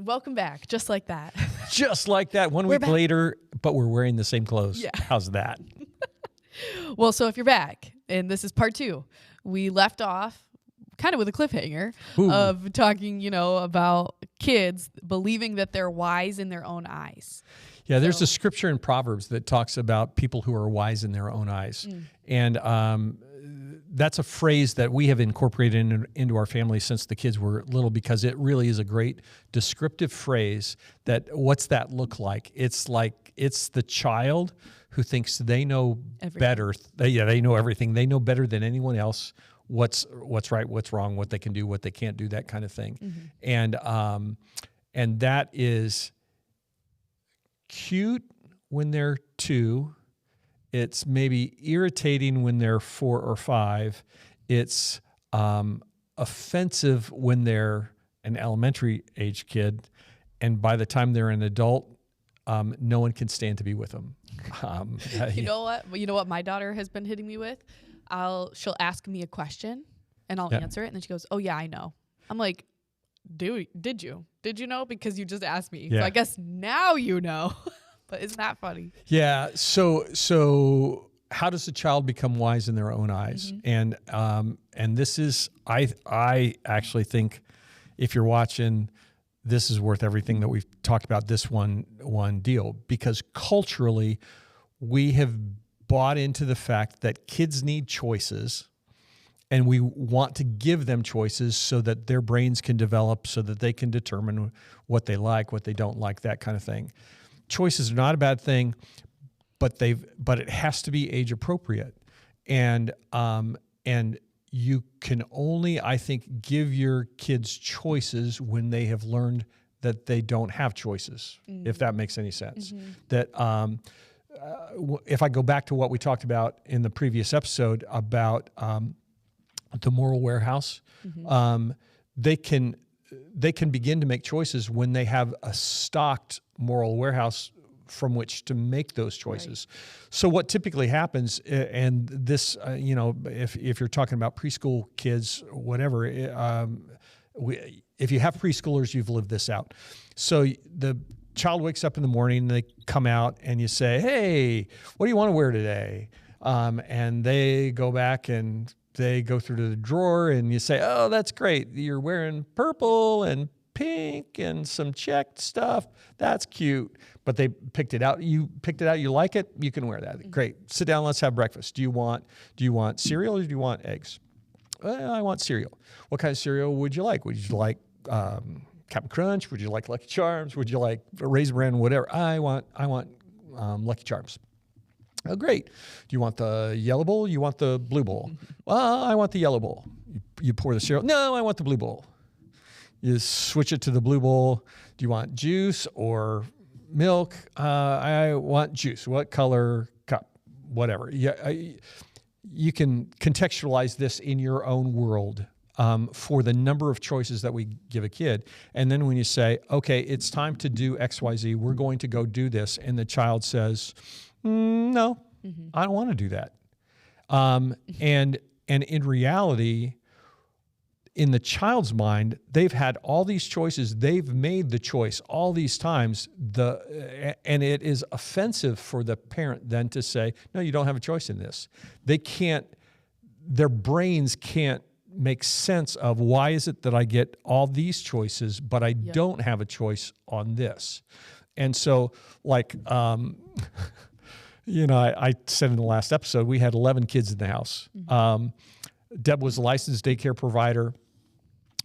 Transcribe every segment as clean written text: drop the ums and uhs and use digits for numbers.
And welcome back, just like that. Just like that, 1 week later, but we're wearing the same clothes. Yeah. How's that? Well, so if you're back, and this is part 2, we left off kind of with a cliffhanger of talking, about kids believing that they're wise in their own eyes. Yeah, there's a scripture in Proverbs that talks about people who are wise in their own eyes. And that's a phrase that we have incorporated into our family since the kids were little, because it really is a great descriptive phrase. That what's that look like? It's the child who thinks they know better. They know everything. They know better than anyone else what's right, what's wrong, what they can do, what they can't do, that kind of thing. And that is cute when they're 2. It's maybe irritating when they're 4 or 5. It's offensive when they're an elementary age kid. And by the time they're an adult, no one can stand to be with them. You know what? You know what my daughter has been hitting me with? She'll ask me a question and I'll answer it. And then she goes, "Oh yeah, I know." I'm like, did you know? Because you just asked me. Yeah. So I guess now you know. But isn't that funny? Yeah. So how does a child become wise in their own eyes? And this is, I actually think, if you're watching, this is worth everything that we've talked about, this one deal, because culturally we have bought into the fact that kids need choices, and we want to give them choices so that their brains can develop, so that they can determine what they like, what they don't like, that kind of thing. Choices are not a bad thing, but it has to be age appropriate, and you can only, I think, give your kids choices when they have learned that they don't have choices, if that makes any sense. That if I go back to what we talked about in the previous episode about the moral warehouse, they can begin to make choices when they have a stocked moral warehouse from which to make those choices. Right. So what typically happens, and this, if you're talking about preschool kids, whatever, if you have preschoolers, you've lived this out. So the child wakes up in the morning, and they come out, and you say, "Hey, what do you want to wear today?" And they go back and they go through to the drawer, and you say, "Oh, that's great. You're wearing purple and pink and some checked stuff. That's cute." But they picked it out. You picked it out. You like it. You can wear that. Great. Sit down. Let's have breakfast. Do you want cereal or do you want eggs? Well, I want cereal. What kind of cereal would you like? Would you like Captain Crunch? Would you like Lucky Charms? Would you like Raisin Bran? Whatever. I want Lucky Charms. Oh, great. Do you want the yellow bowl? You want the blue bowl? Well, I want the yellow bowl. You pour the cereal. No, I want the blue bowl. You switch it to the blue bowl. Do you want juice or milk? I want juice. What color cup? Whatever. Yeah, you can contextualize this in your own world for the number of choices that we give a kid. And then when you say, "Okay, it's time to do X, Y, Z. We're going to go do this," and the child says, "No, I don't want to do that." And in reality, in the child's mind, they've had all these choices. They've made the choice all these times. And it is offensive for the parent then to say, "No, you don't have a choice in this." Their brains can't make sense of, why is it that I get all these choices, but I don't have a choice on this? And so, like, I said in the last episode, we had 11 kids in the house. Deb was a licensed daycare provider.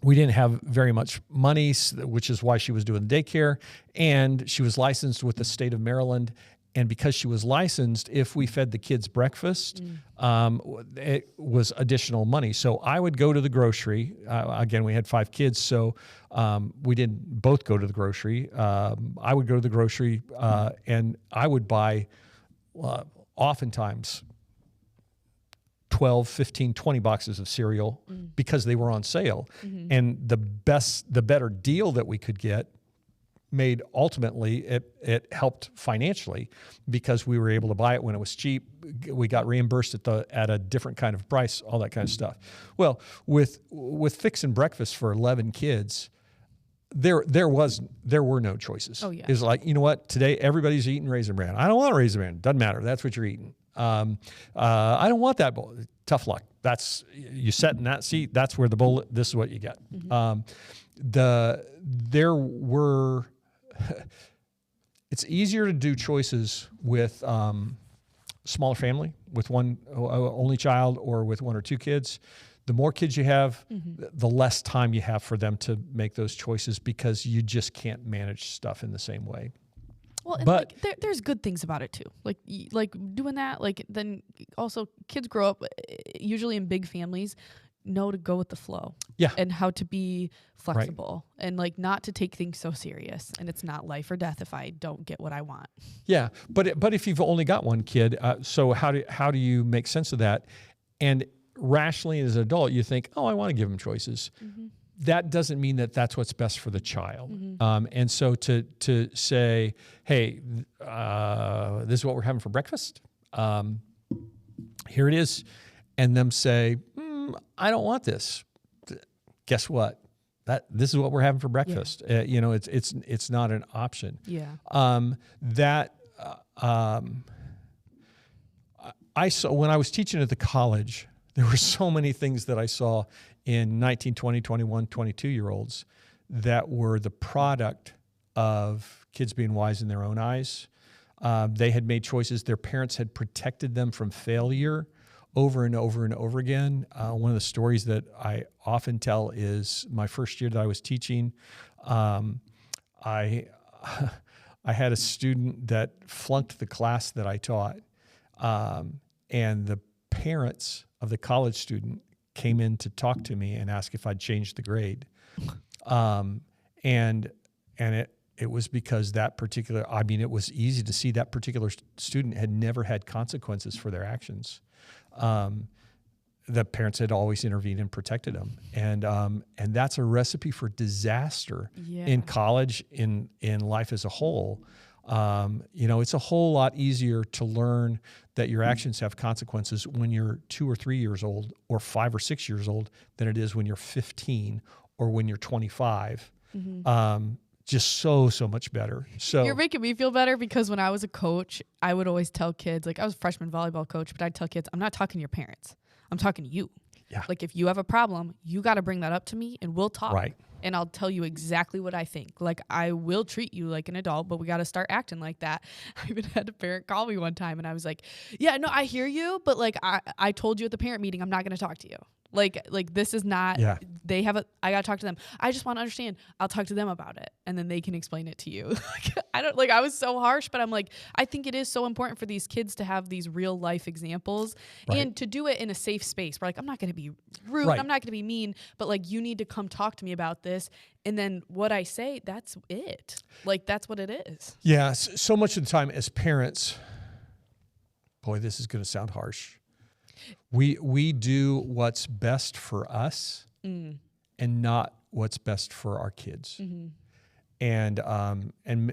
We didn't have very much money, which is why she was doing daycare. And she was licensed with the state of Maryland. And because she was licensed, if we fed the kids breakfast, it was additional money. So I would go to the grocery. Again, we had 5 kids, so we didn't both go to the grocery. I would go to the grocery, and I would buy oftentimes 12, 15, 20 boxes of cereal because they were on sale. And the better deal that we could get made, ultimately, it helped financially because we were able to buy it when it was cheap. We got reimbursed at a different kind of price, all that kind of stuff. Well, with fixing breakfast for 11 kids, there were no choices. Oh, yeah. It's like, you know what? Today everybody's eating Raisin Bran. I don't want a Raisin Bran. Doesn't matter. That's what you're eating. I don't want that bowl. Tough luck. You sat in that seat. That's where the bowl. This is what you get. There were. It's easier to do choices with smaller family, with one only child, or with one or two kids. The more kids you have, the less time you have for them to make those choices, because you just can't manage stuff in the same way. Well, and but there's good things about it too. Like doing that. Then also kids grow up usually in big families, know to go with the flow. Yeah. And how to be flexible, and not to take things so serious. And it's not life or death if I don't get what I want. Yeah. But if you've only got one kid, so how do you make sense of that? And rationally, as an adult, you think, oh, I want to give them choices. That doesn't mean that that's what's best for the child. And so to say, hey, this is what we're having for breakfast. Here it is. And them say, I don't want this. Guess what? This is what we're having for breakfast. Yeah. It's not an option. Yeah. I saw when I was teaching at the college, there were so many things that I saw in 19, 20, 21, 22-year-olds that were the product of kids being wise in their own eyes. They had made choices. Their parents had protected them from failure over and over and over again. One of the stories that I often tell is my first year that I was teaching. I had a student that flunked the class that I taught, and the parents of the college student came in to talk to me and ask if I'd changed the grade. And it was because it was easy to see that particular student had never had consequences for their actions. The parents had always intervened and protected them. And that's a recipe for disaster in college, in life as a whole. It's a whole lot easier to learn that your actions have consequences when you're 2 or 3 years old, or 5 or 6 years old, than it is when you're 15 or when you're 25. Just so much better. So you're making me feel better, because when I was a coach, I would always tell kids, I was a freshman volleyball coach, but I'd tell kids, I'm not talking to your parents. I'm talking to you. Yeah. If you have a problem, you got to bring that up to me and we'll talk. Right. And I'll tell you exactly what I think. I will treat you like an adult, but we got to start acting like that. I even had a parent call me one time and I was like, yeah, no, I hear you. But I told you at the parent meeting, I'm not going to talk to you. This is not, I got to talk to them. I just want to understand. I'll talk to them about it. And then they can explain it to you. I was so harsh, but I'm I think it is so important for these kids to have these real life examples, and to do it in a safe space where I'm not going to be rude. I'm not going to be mean, but you need to come talk to me about this. And then what I say, that's it. That's what it is. Yeah. So much of the time as parents, boy, this is going to sound harsh. We do what's best for us and not what's best for our kids. And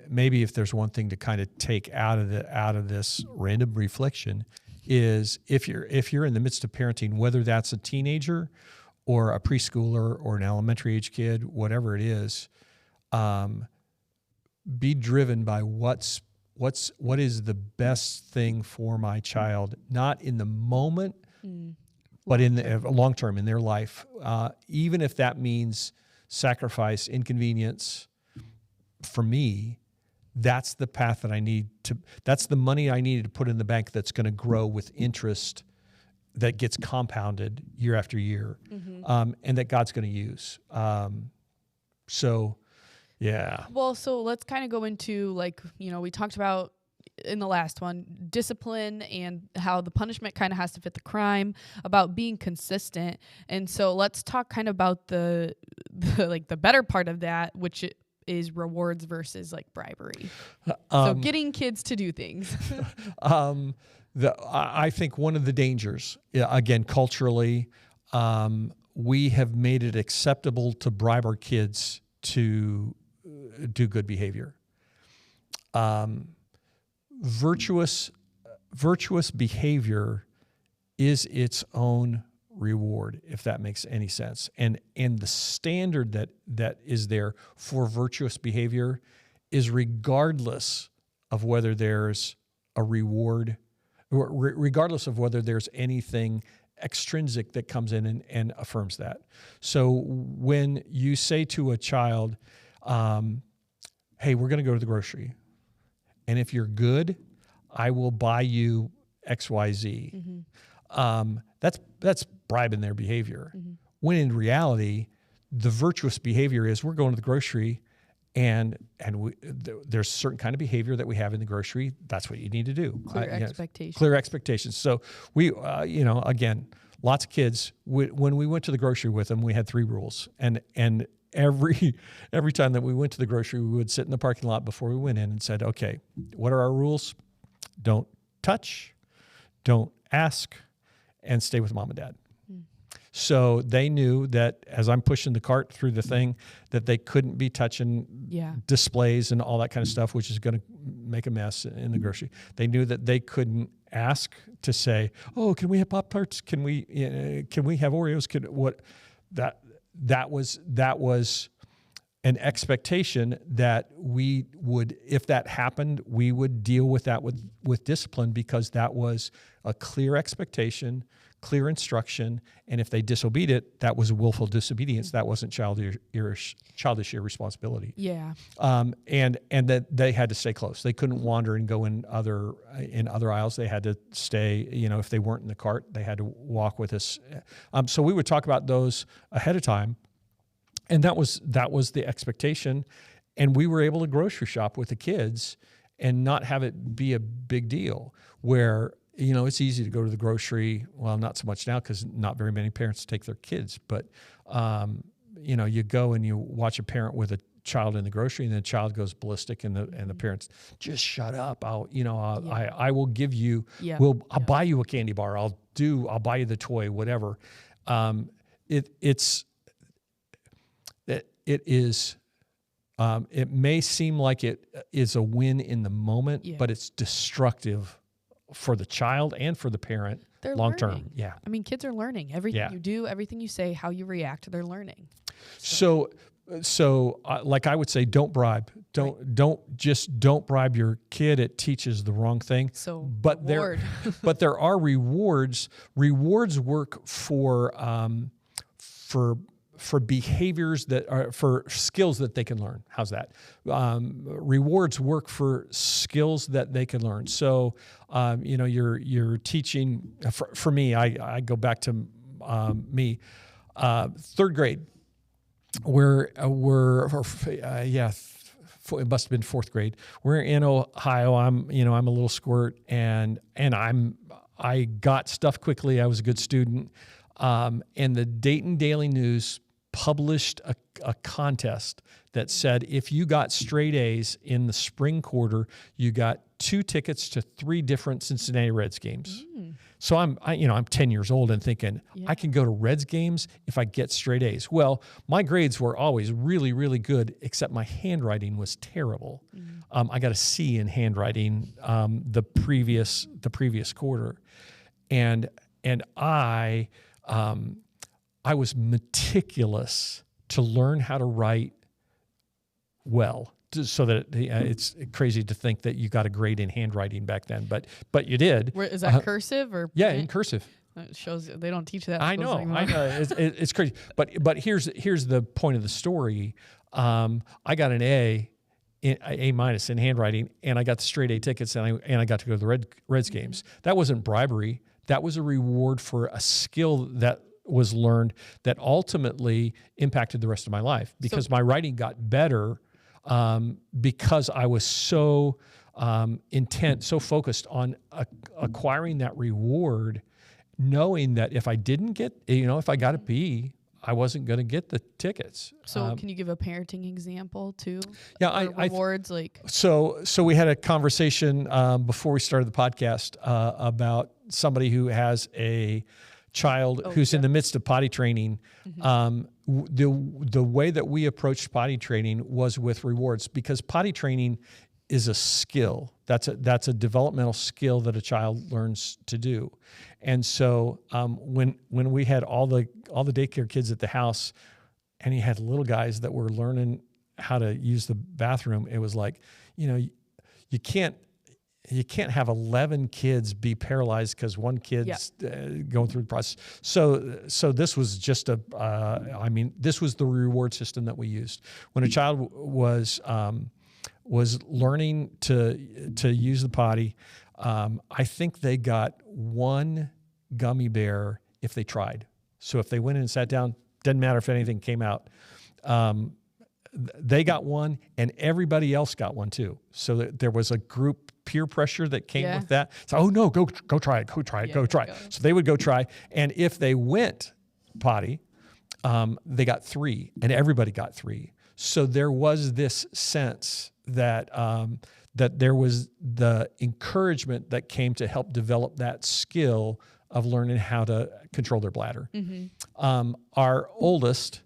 maybe if there's one thing to kind of take out of this random reflection, is if you're in the midst of parenting, whether that's a teenager or a preschooler or an elementary age kid, whatever it is, be driven by what is the best thing for my child, not in the moment, but in the long term in their life, even if that means sacrifice, inconvenience. For me, that's the path that I need to. That's the money I needed to put in the bank that's going to grow with interest, that gets compounded year after year, and that God's going to use. Yeah. Well, so let's kind of go into we talked about in the last one, discipline and how the punishment kind of has to fit the crime, about being consistent. And so let's talk kind of about the better part of that, which is rewards versus bribery. So getting kids to do things. I think one of the dangers, again, culturally, we have made it acceptable to bribe our kids to do good behavior. Virtuous behavior is its own reward, if that makes any sense. And the standard that is there for virtuous behavior is regardless of whether there's a reward, regardless of whether there's anything extrinsic that comes in and affirms that. So when you say to a child, hey, we're going to go to the grocery, and if you're good, I will buy you XYZ. That's bribing their behavior. When in reality, the virtuous behavior is we're going to the grocery, and there's a certain kind of behavior that we have in the grocery. That's what you need to do. Clear expectations. Clear expectations. So we, again, lots of kids. When we went to the grocery with them, we had 3 rules, and every time that we went to the grocery, we would sit in the parking lot before we went in and said, okay, what are our rules? Don't touch, don't ask, and stay with mom and dad. So they knew that as I'm pushing the cart through the thing, that they couldn't be touching displays and all that kind of stuff, which is going to make a mess in the grocery. They knew that they couldn't ask to say, "Oh, can we have Pop-Tarts? Can we have Oreos? That was an expectation that we would, if that happened, we would deal with that with discipline, because that was a clear expectation, clear instruction, and if they disobeyed it, that was willful disobedience. That wasn't childish irresponsibility. Yeah. And that they had to stay close. They couldn't wander and go in other aisles. They had to stay. If they weren't in the cart, they had to walk with us. So we would talk about those ahead of time, and that was the expectation. And we were able to grocery shop with the kids and not have it be a big deal. Where it's easy to go to the grocery. Well, not so much now because not very many parents take their kids. But, you go and you watch a parent with a child in the grocery, and the child goes ballistic, and the parents, just shut up. I will give you, I'll buy you a candy bar. I'll buy you the toy, whatever. It may seem like it is a win in the moment, but it's destructive for the child and for the parent long term. Yeah. I mean, kids are learning. Everything you do, everything you say, how you react, they're learning. So like I would say, don't bribe. Don't bribe your kid. It teaches the wrong thing. But there are rewards. Rewards work for behaviors that are for skills that they can learn. How's that? Rewards work for skills that they can learn. So, you're teaching. For me, I go back to me, 3rd grade. It must have been 4th grade. We're in Ohio. I'm a little squirt, and I got stuff quickly. I was a good student, and the Dayton Daily News published a contest that said if you got straight A's in the spring quarter, you got 2 tickets to 3 different Cincinnati Reds games. So I'm 10 years old and thinking I can go to Reds games if I get straight A's. Well, my grades were always really, really good, except my handwriting was terrible. I got a C in handwriting the previous quarter, and I was meticulous to learn how to write well, so that it's crazy to think that you got a grade in handwriting back then, but you did. Is that cursive or? Yeah, in cursive. It shows they don't teach that. I know. It's crazy. But here's the point of the story. I got an A minus in handwriting, and I got the straight A tickets, and I got to go to the Reds games. That wasn't bribery. That was a reward for a skill that was learned that ultimately impacted the rest of my life, because my writing got better because I was so intent, so focused on acquiring that reward, knowing that if I didn't get, if I got a B, I wasn't going to get the tickets. So can you give a parenting example too? Yeah, rewards like. So we had a conversation before we started the podcast about somebody who has a child who's in the midst of potty training. The way that we approached potty training was with rewards, because potty training is a skill. That's a developmental skill that a child learns to do. And so when we had all the daycare kids at the house, and you had little guys that were learning how to use the bathroom, it was like, you can't have 11 kids be paralyzed because one kid's going through the process. So this was just this was the reward system that we used when a child was learning to use the potty. I think they got one gummy bear if they tried. So if they went in and sat down, didn't matter if anything came out. They got one, and everybody else got one too. So there was a group peer pressure that came with that. So, oh no, go try it, go try it. So they would go try, and if they went potty, they got 3, and everybody got 3. So there was this sense that that there was the encouragement that came to help develop that skill of learning how to control their bladder. Mm-hmm. Our oldest,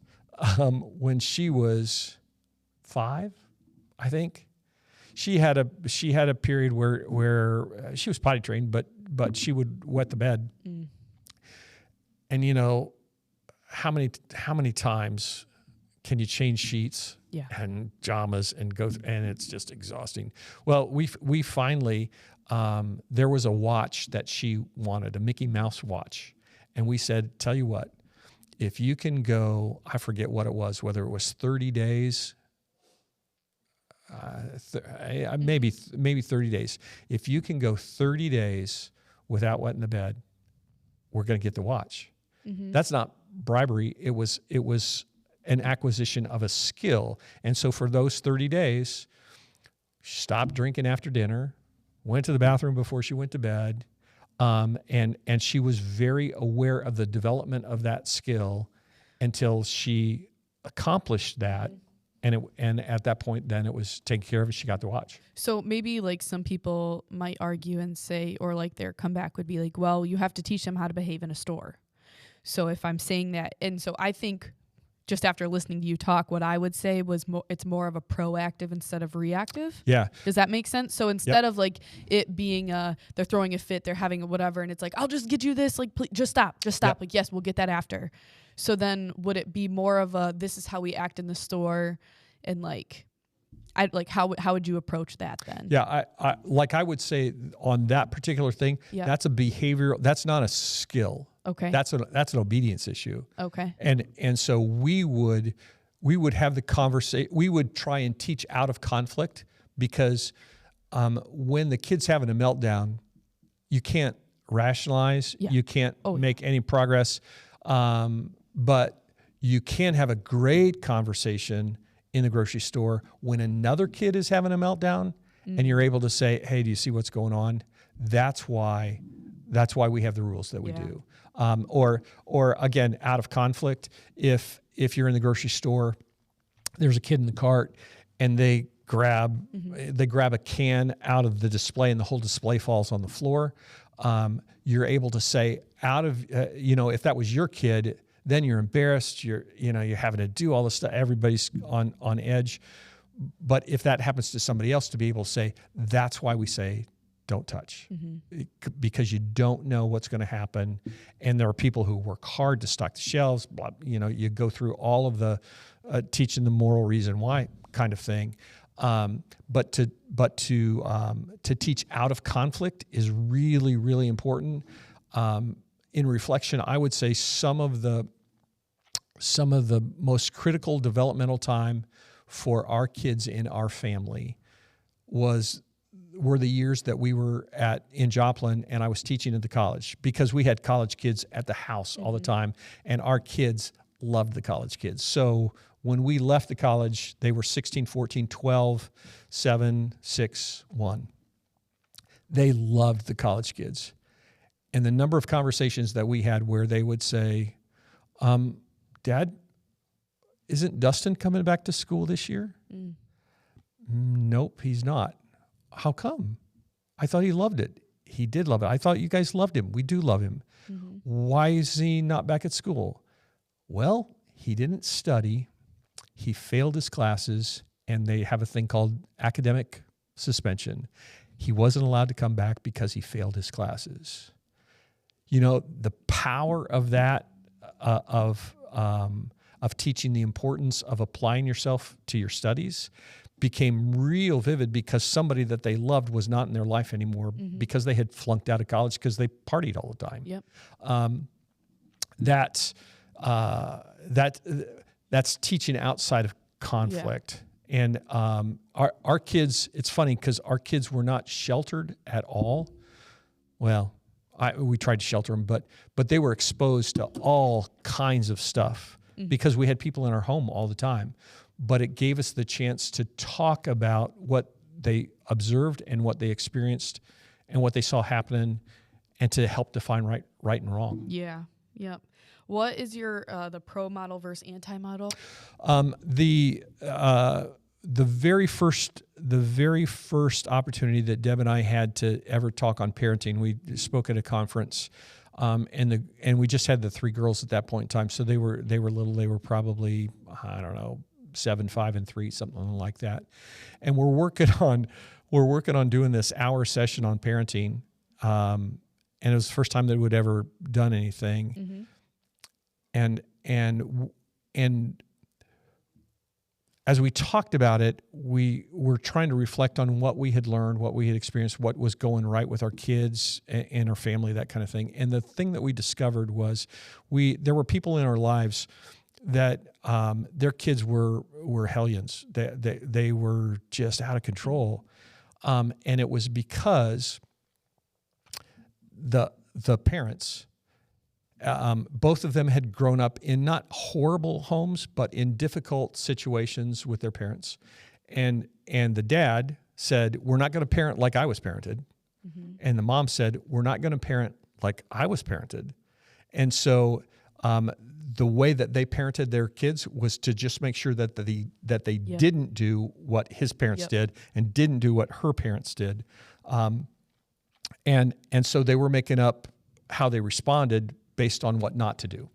when she was 5, I think, she had a period where she was potty trained, but she would wet the bed. Mm. And how many times can you change sheets and pajamas and go and it's just exhausting. Well, we finally there was a watch that she wanted, a Mickey Mouse watch, and we said, tell you what, if you can go, I forget what it was, whether it was 30 days, maybe 30 days. If you can go 30 days without wetting the bed, we're going to get the watch. Mm-hmm. That's not bribery. It was an acquisition of a skill. And so for those 30 days, she stopped drinking after dinner, went to the bathroom before she went to bed, and she was very aware of the development of that skill until she accomplished that. And at that point, then it was taken care of. She got the watch. So maybe like some people might argue and say, or like their comeback would be like, well, you have to teach them how to behave in a store. So if I'm saying that, and so I think just after listening to you talk, what I would say was it's more of a proactive instead of reactive. Yeah. Does that make sense? So instead of like it being they're throwing a fit, they're having a whatever, and it's like, I'll just get you this, like, please, just stop. Yep. Like, yes, we'll get that after. So then would it be more of a, this is how we act in the store, and how would you approach that then? Yeah, I would say on that particular thing, that's a behavioral, that's not a skill. Okay. That's an obedience issue. Okay. And so we would have the conversation, we would try and teach out of conflict, because when the kid's having a meltdown, you can't rationalize, you can't make any progress, but you can have a great conversation in the grocery store when another kid is having a meltdown, and you're able to say, hey, do you see what's going on? That's why we have the rules that we do. Or again, out of conflict, if you're in the grocery store, there's a kid in the cart and they grab a can out of the display and the whole display falls on the floor. You're able to say, if that was your kid, then you're embarrassed. You're having to do all this stuff. Everybody's on edge. But if that happens to somebody else, to be able to say, that's why we say, don't touch, because you don't know what's going to happen. And there are people who work hard to stock the shelves. You go through all of the teaching the moral reason why kind of thing. But to teach out of conflict is really, really important. In reflection, I would say some of the most critical developmental time for our kids in our family were the years that we were in Joplin, and I was teaching at the college, because we had college kids at the house all the time, and our kids loved the college kids. So when we left the college, they were 16, 14, 12, 7, 6, 1. They loved the college kids. And the number of conversations that we had where they would say, Dad, isn't Dustin coming back to school this year? Nope, he's not. How come? I thought he loved it. He did love it. I thought you guys loved him. We do love him. Why is he not back at school? Well, he didn't study. He failed his classes, and they have a thing called academic suspension. He wasn't allowed to come back because he failed his classes. You know, the power of that, of teaching the importance of applying yourself to your studies became real vivid because somebody that they loved was not in their life anymore because they had flunked out of college because they partied all the time. Yep. That's teaching outside of conflict. Yeah. And our kids, it's funny because our kids were not sheltered at all. Well, we tried to shelter them, but they were exposed to all kinds of stuff because we had people in our home all the time. But it gave us the chance to talk about what they observed and what they experienced and what they saw happening, and to help define right and wrong. Yeah. Yep. What is your the pro model versus anti model? The very first opportunity that Deb and I had to ever talk on parenting, we spoke at a conference, and we just had the 3 girls at that point in time. So they were little. They were probably, I don't know, 7, 5, and 3, something like that. And we're working on doing this hour session on parenting. And it was the first time that we'd ever done anything. And as we talked about it, we were trying to reflect on what we had learned, what we had experienced, what was going right with our kids and our family, that kind of thing. And the thing that we discovered was there were people in our lives that their kids were hellions. They were just out of control. And it was because the parents, both of them had grown up in not horrible homes, but in difficult situations with their parents. And the dad said, we're not going to parent like I was parented. And the mom said, we're not going to parent like I was parented. And so the way that they parented their kids was to just make sure that they didn't do what his parents did and didn't do what her parents did. And so they were making up how they responded based on what not to do.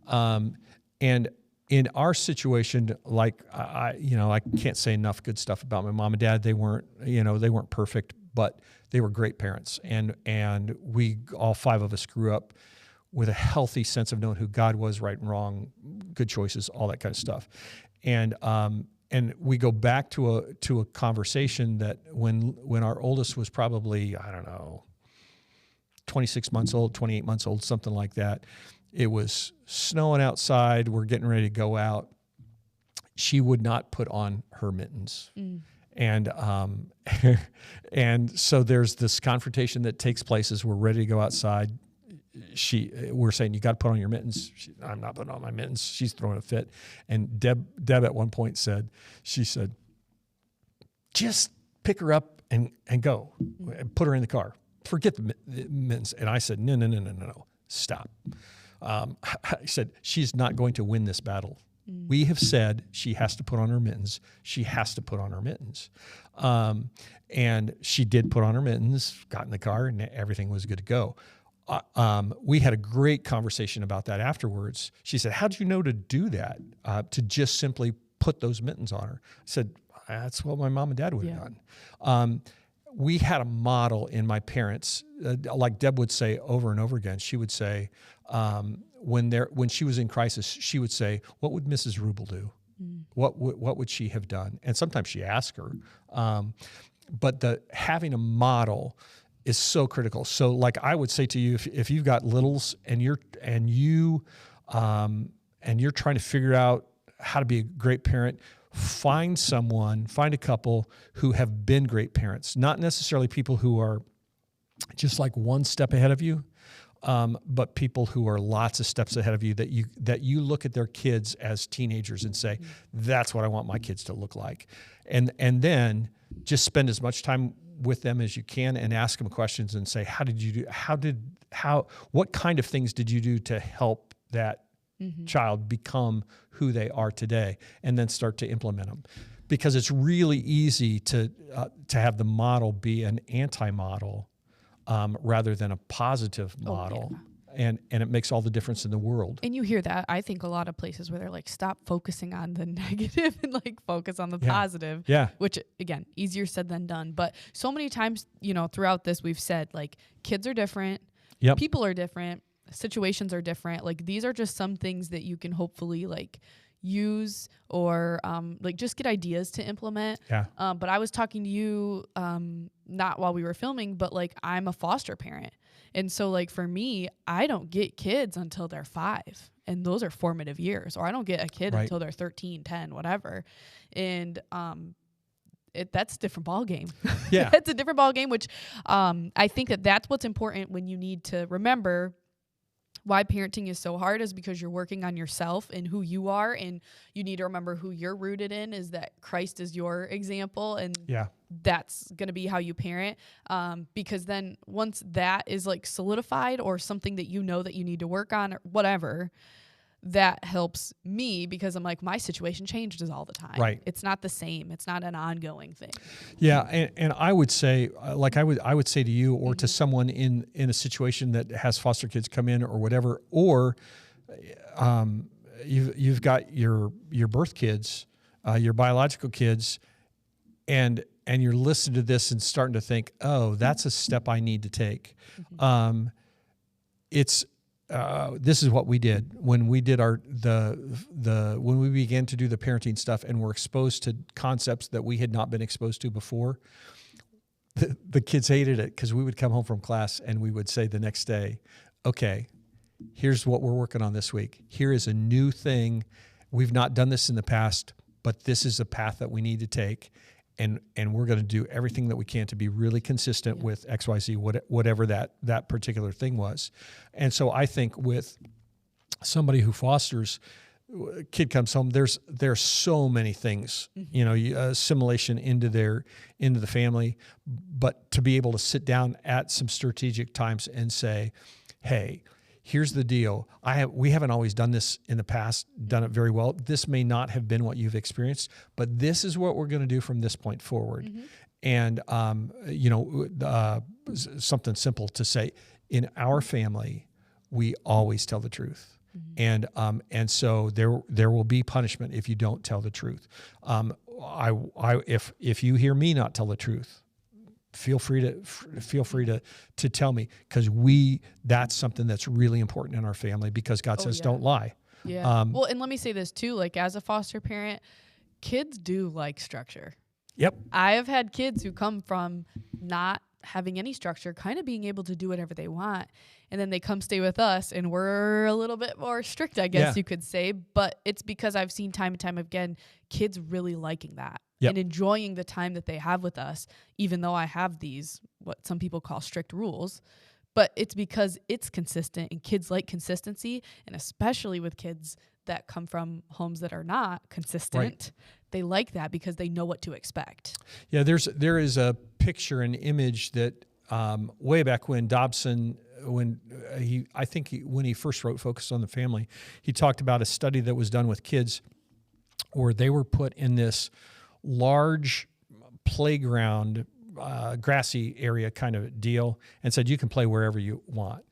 And in our situation, like I can't say enough good stuff about my mom and dad. They weren't perfect, but they were great parents. And we, all 5 of us, grew up with a healthy sense of knowing who God was, right and wrong, good choices, all that kind of stuff. And we go back to a conversation that when our oldest was probably, I don't know, 26 months old, 28 months old, something like that. It was snowing outside. We're getting ready to go out. She would not put on her mittens. And and so there's this confrontation that takes place as we're ready to go outside. We're saying, you got to put on your mittens. I'm not putting on my mittens. She's throwing a fit. And Deb at one point said, just pick her up and go. Put her in the car. Forget the mittens. And I said, no, stop. I said, she's not going to win this battle. We have said she has to put on her mittens. She has to put on her mittens. And she did put on her mittens, got in the car, and everything was good to go. We had a great conversation about that afterwards. She said, how'd you know to do that? To just simply put those mittens on her? I said, that's what my mom and dad would have done. We had a model in my parents, like Deb would say over and over again. She would say, when she was in crisis, she would say, what would Mrs. Rubel do? What would she have done? And sometimes she asked her. But having a model is so critical. So like I would say to you, if you've got littles and you're trying to figure out how to be a great parent, find a couple who have been great parents, not necessarily people who are just like one step ahead of you, but people who are lots of steps ahead of you, that you look at their kids as teenagers and say, that's what I want my kids to look like. And then just spend as much time with them as you can and ask them questions and say, what kind of things did you do to help that child become who they are today, and then start to implement them. Because it's really easy to have the model be an anti-model rather than a positive model. and it makes all the difference in the world. And you hear that, I think, a lot of places where they're like, stop focusing on the negative and like focus on the positive. Yeah. Which, again, easier said than done. But so many times, throughout this, we've said like kids are different. Yep. People are different. Situations are different. Like these are just some things that you can hopefully like use or like just get ideas to implement. Yeah. But I was talking to you not while we were filming, but like I'm a foster parent. And so like for me, I don't get kids until they're 5. And those are formative years. Or I don't get a kid Right. until they're 13, 10, whatever. And that's a different ball game. Yeah. It's a different ball game, which I think that's what's important when you need to remember why parenting is so hard is because you're working on yourself and who you are, and you need to remember who you're rooted in is that Christ is your example, and that's going to be how you parent, because then once that is like solidified or something that you know that you need to work on or whatever, that helps me because I'm like, my situation changes all the time. Right. It's not the same. It's not an ongoing thing. Yeah. And I would say, like I would say to you or to someone in a situation that has foster kids come in or whatever, or you've got your birth kids, your biological kids, and you're listening to this and starting to think, oh, that's a step I need to take. This is what we did when we did when we began to do the parenting stuff and were exposed to concepts that we had not been exposed to before. The kids hated it because we would come home from class and we would say the next day, okay, here's what we're working on this week. Here is a new thing. We've not done this in the past, but this is a path that we need to take. And we're going to do everything that we can to be really consistent with XYZ, whatever that particular thing was. And so I think with somebody who fosters, kid comes home, there's so many things, assimilation into the family, but to be able to sit down at some strategic times and say, hey, here's the deal. We haven't always done this in the past, done it very well. This may not have been what you've experienced, but this is what we're going to do from this point forward. And, something simple to say, in our family, we always tell the truth. And so there will be punishment if you don't tell the truth. If you hear me not tell the truth, feel free to tell me, because that's something that's really important in our family, because God says don't lie. Yeah. Well, and let me say this too, like as a foster parent, kids do like structure. Yep. I have had kids who come from not having any structure, kind of being able to do whatever they want. And then they come stay with us and we're a little bit more strict, I guess you could say. But it's because I've seen time and time again, kids really liking that. And enjoying the time that they have with us, even though I have these, what some people call strict rules. But it's because it's consistent, and kids like consistency. And especially with kids that come from homes that are not consistent, they like that because they know what to expect. Yeah, there is a picture, an image that way back when Dobson, when he first wrote Focus on the Family, he talked about a study that was done with kids where they were put in this large playground, grassy area kind of deal, and said you can play wherever you want.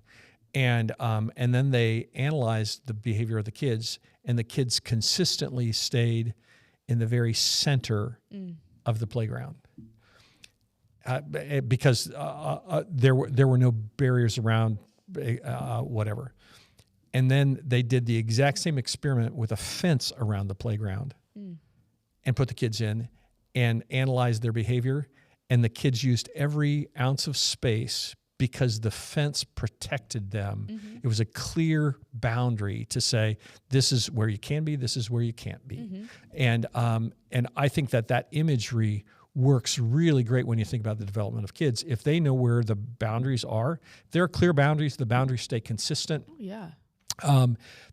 And then they analyzed the behavior of the kids, and the kids consistently stayed in the very center of the playground because there were no barriers around whatever. And then they did the exact same experiment with a fence around the playground. And put the kids in and analyzed their behavior. And the kids used every ounce of space because the fence protected them. It was a clear boundary to say, this is where you can be, this is where you can't be. And I think that imagery works really great when you think about the development of kids. If they know where the boundaries are, if there are clear boundaries, the boundaries stay consistent.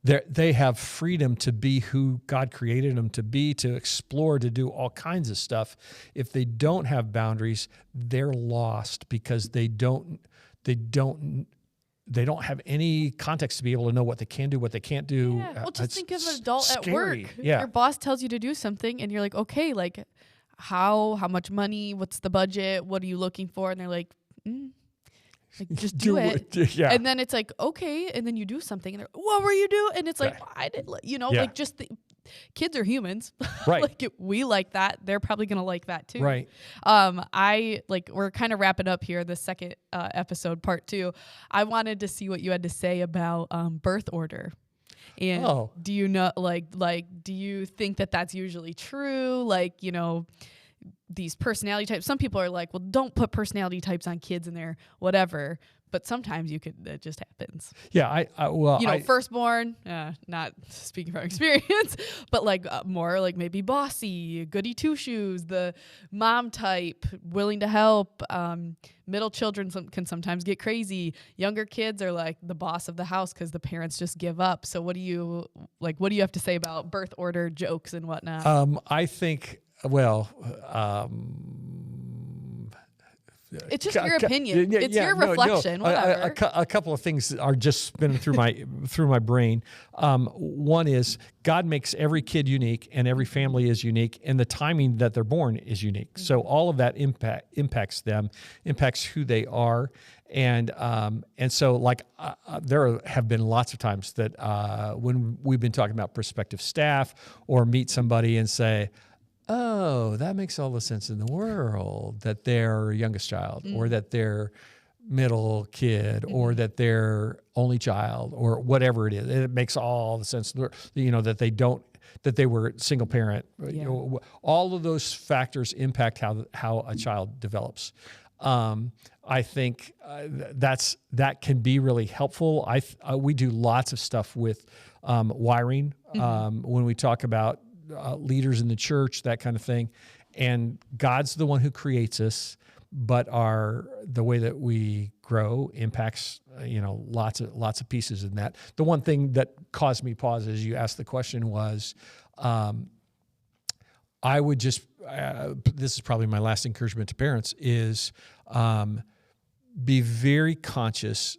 They have freedom to be who God created them to be, to explore, to do all kinds of stuff. If they don't have boundaries, they're lost because they don't have any context to be able to know what they can do, what they can't do. Yeah. Well, just think of an adult scary. At work. Yeah. Your boss tells you to do something and you're like, okay, like how much money, what's the budget, what are you looking for? And they're like, Like, just do it. Yeah. And then it's like, okay. And then you do something and they're, what were you doing? And it's like, I didn't, like just kids are humans. Right. Like we like that. They're probably going to like that too. Right. We're kind of wrapping up here, the second episode, part 2. I wanted to see what you had to say about birth order. And do you know, do you think that that's usually true? Like, these personality types. Some people are like, well, don't put personality types on kids in there, whatever. But sometimes it just happens. Yeah, firstborn, not speaking from experience, but more like maybe bossy, goody two shoes, the mom type, willing to help. Middle children can sometimes get crazy. Younger kids are like the boss of the house because the parents just give up. So what do you have to say about birth order jokes and whatnot? I think, it's just your opinion. It's your reflection. Whatever. A couple of things are just spinning through my brain. One is God makes every kid unique, and every family is unique, and the timing that they're born is unique. So all of that impacts them, impacts who they are, and so there have been lots of times that when we've been talking about prospective staff or meet somebody and say, oh, that makes all the sense in the world that they're youngest child or that they're middle kid or that they're only child or whatever it is. It makes all the sense, that they were single parent. Yeah. All of those factors impact how a child develops. I think that can be really helpful. We do lots of stuff with wiring when we talk about leaders in the church, that kind of thing. And God's the one who creates us, but the way that we grow impacts, lots of pieces in that. The one thing that caused me pause as you asked the question was, I would just, this is probably my last encouragement to parents, is be very conscious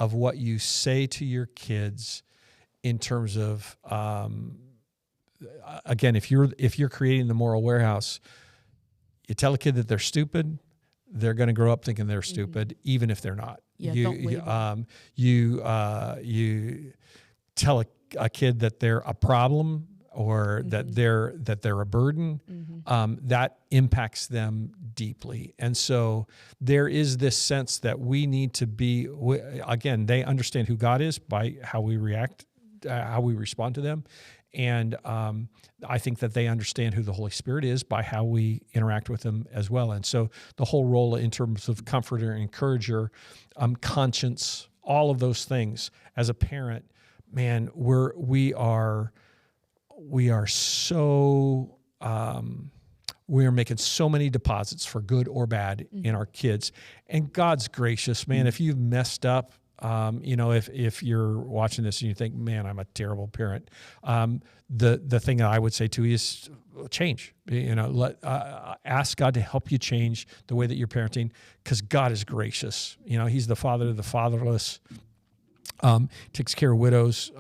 of what you say to your kids in terms of, again, if you're creating the moral warehouse, you tell a kid that they're stupid, they're going to grow up thinking they're stupid, even if they're not. Yeah, you tell a kid that they're a problem or that they're a burden. That impacts them deeply, and so there is this sense that we need to be. Again, they understand who God is by how we react, how we respond to them. And I think that they understand who the Holy Spirit is by how we interact with them as well. And so the whole role in terms of comforter, encourager, conscience, all of those things as a parent, man, we are so we are making so many deposits for good or bad in our kids. And God's gracious, man. If you've messed up, if you're watching this and you think, man, I'm a terrible parent, the thing that I would say to you is change. Ask God to help you change the way that you're parenting, because God is gracious. He's the father of the fatherless, takes care of widows.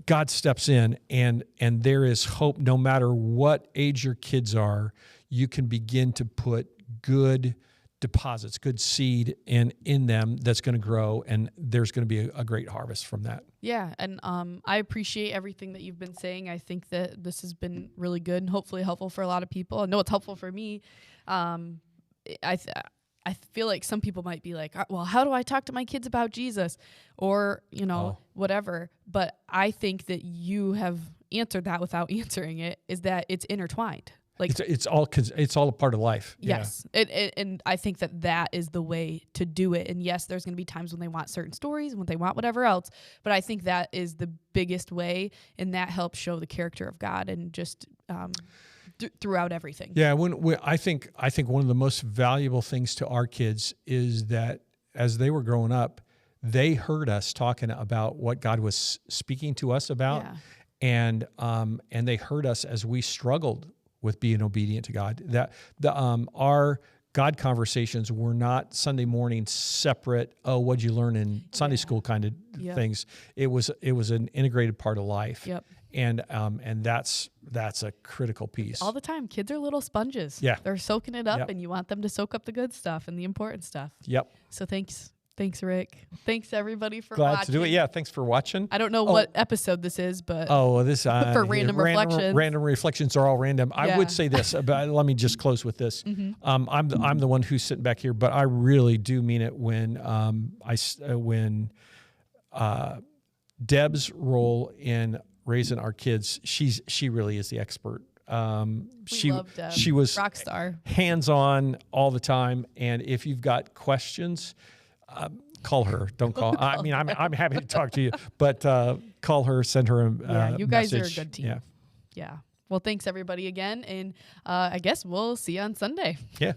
God steps in, and there is hope. No matter what age your kids are, you can begin to put good deposits, good seed in them that's going to grow, and there's going to be a great harvest from that. Yeah, and I appreciate everything that you've been saying. I think that this has been really good and hopefully helpful for a lot of people. I know it's helpful for me. I feel like some people might be like, well, how do I talk to my kids about Jesus? Or, whatever. But I think that you have answered that without answering it, is that it's intertwined. Like it's all a part of life. Yes. Yeah. And I think that is the way to do it. And yes, there's going to be times when they want certain stories and when they want whatever else. But I think that is the biggest way. And that helps show the character of God and just throughout everything. Yeah. I think one of the most valuable things to our kids is that as they were growing up, they heard us talking about what God was speaking to us about. Yeah. And they heard us as we struggled with being obedient to God. That our God conversations were not Sunday morning separate. Oh, what'd you learn in Sunday school kind of things? It was an integrated part of life. Yep. And that's a critical piece. All the time. Kids are little sponges. Yeah. They're soaking it up, Yep. and you want them to soak up the good stuff and the important stuff. Yep. So thanks, Rick. Thanks everybody for Glad watching. to do it. Yeah. Thanks for watching. I don't know what episip this is, but This for random reflections. Random reflections are all random. I Yeah. would say this, but let me just close with this. I'm the one who's sitting back here, but I really do mean it when when Deb's role in raising our kids, she really is the expert. we love Deb. She was rock star. hands-on all the time, and if you've got questions, call her. Don't call. I mean, I'm happy to talk to you, but call her, send her a you guys message. are a good team. Yeah. Yeah. Well, thanks everybody again, and I guess we'll see you on Sunday. Yeah.